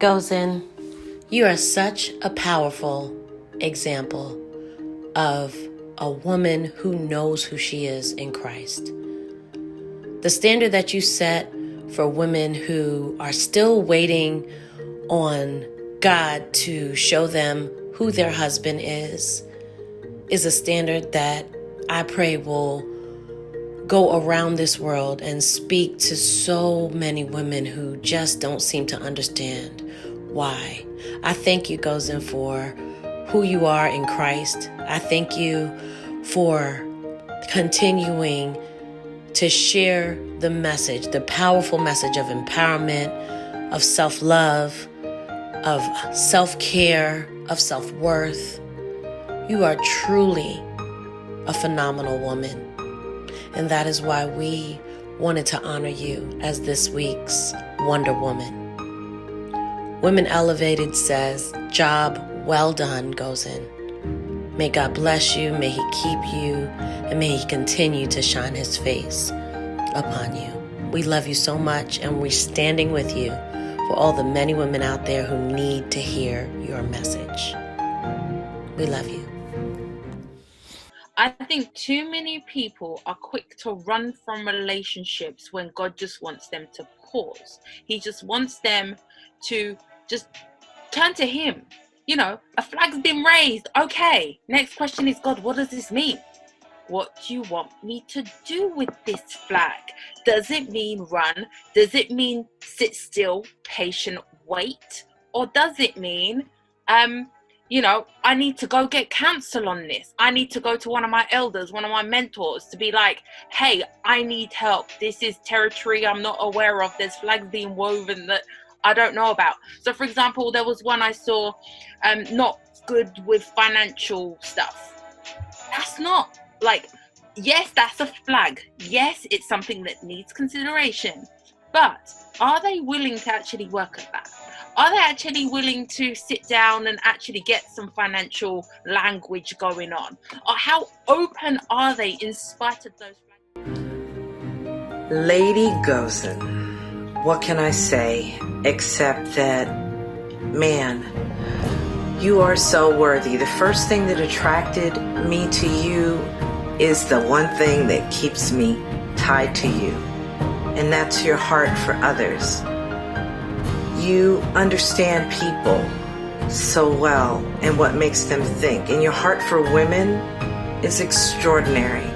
Gozen, you are such a powerful example of a woman who knows who she is in Christ. The standard that you set for women who are still waiting on God to show them who their husband is a standard that I pray will go around this world and speak to so many women who just don't seem to understand why. I thank you, Gozen, for who you are in Christ. I thank you for continuing to share the message, the powerful message of empowerment, of self-love, of self-care, of self-worth. You are truly a phenomenal woman. And that is why we wanted to honor you as this week's Wonder Woman. Women Elevated says, job well done, Gozen. May God bless you, may He keep you, and may He continue to shine His face upon you. We love you so much, and we're standing with you for all the many women out there who need to hear your message. We love you. I think too many people are quick to run from relationships when God just wants them to pause. He just wants them to just turn to Him. You know, a flag's been raised. Okay, next question is, God, what does this mean? What do you want me to do with this flag? Does it mean run? Does it mean sit still, patient, wait? Or does it mean, I need to go get counsel on this. I need to go to one of my elders, one of my mentors to be like, hey, I need help. This is territory I'm not aware of. There's flags being woven that I don't know about. So, for example, there was one I saw, not good with financial stuff. That's not yes, that's a flag. Yes, it's something that needs consideration. But are they willing to actually work at that? Are they actually willing to sit down and actually get some financial language going on? Or how open are they in spite of those flags? Lady Gozen, what can I say except that, man, you are so worthy. The first thing that attracted me to you is the one thing that keeps me tied to you, and that's your heart for others. You understand people so well and what makes them think, and your heart for women is extraordinary.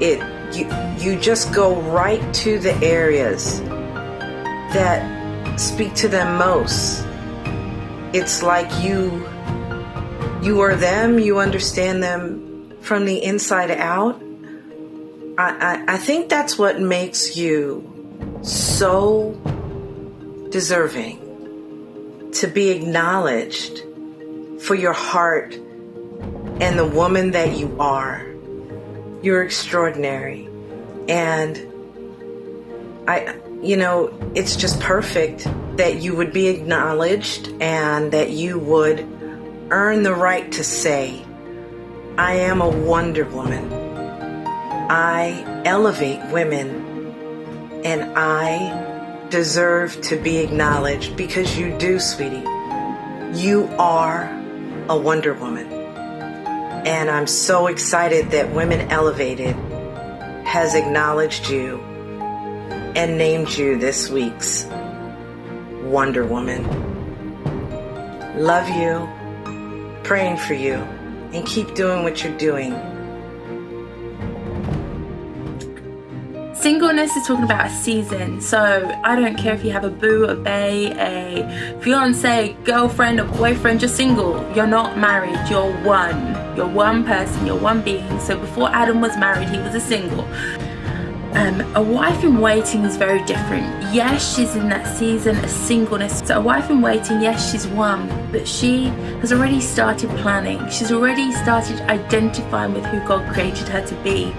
You just go right to the areas that speak to them most. It's like you are them, you understand them from the inside out. I think that's what makes you so deserving to be acknowledged for your heart and the woman that you are. You're extraordinary. And it's just perfect that you would be acknowledged and that you would earn the right to say, I am a Wonder Woman. I elevate women, and I deserve to be acknowledged because you do, sweetie. You are a Wonder Woman. And I'm so excited that Women Elevated has acknowledged you and named you this week's Wonder Woman. Love you, praying for you, and keep doing what you're doing. Singleness is talking about a season, so I don't care if you have a boo, a bae, a fiance, girlfriend, a boyfriend, you're single. You're not married, you're one. You're one person, you're one being. So before Adam was married, he was a single. A wife in waiting is very different. Yes, she's in that season of singleness. So a wife in waiting, yes, she's one, but she has already started planning. She's already started identifying with who God created her to be.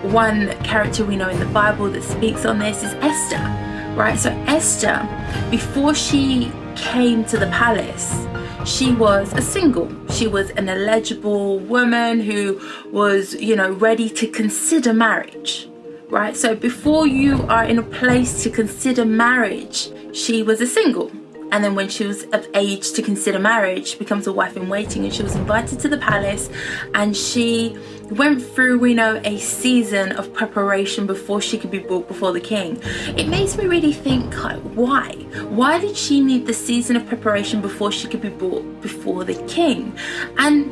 One character we know in the Bible that speaks on this is Esther, right? So Esther, before she came to the palace, she was a single. She was an eligible woman who was, ready to consider marriage, right? So before you are in a place to consider marriage, she was a single. And then when she was of age to consider marriage, she becomes a wife in waiting, and she was invited to the palace, and she went through, we know, a season of preparation before she could be brought before the king. It makes me really think, like, why? Why did she need the season of preparation before she could be brought before the king? And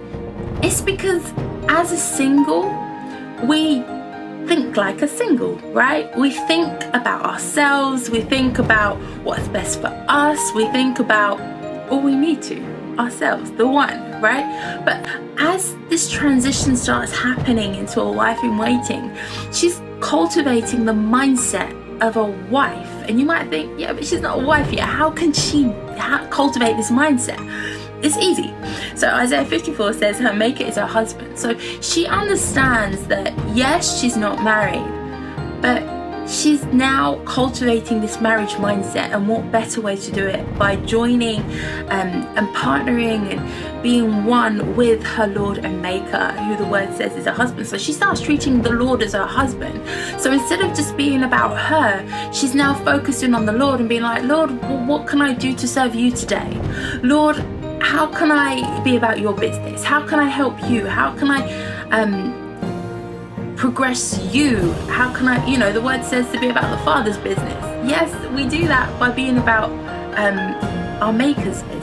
it's because as a single, we think like a single, right? We think about ourselves, we think about what's best for us, we think about all we need to, ourselves, the one, right? But as this transition starts happening into a wife in waiting, she's cultivating the mindset of a wife. And you might think, yeah, but she's not a wife yet. How can she cultivate this mindset? It's easy. So Isaiah 54 says her maker is her husband. So she understands that, yes, she's not married, but she's now cultivating this marriage mindset. And what better way to do it by joining and partnering and being one with her Lord and Maker, who the word says is her husband. So she starts treating the Lord as her husband. So instead of just being about her, she's now focusing on the Lord and being like, Lord, what can I do to serve you today? Lord, how can I be about your business? How can I help you? How can I progress you? How can I, the word says to be about the Father's business. Yes, we do that by being about our Maker's business.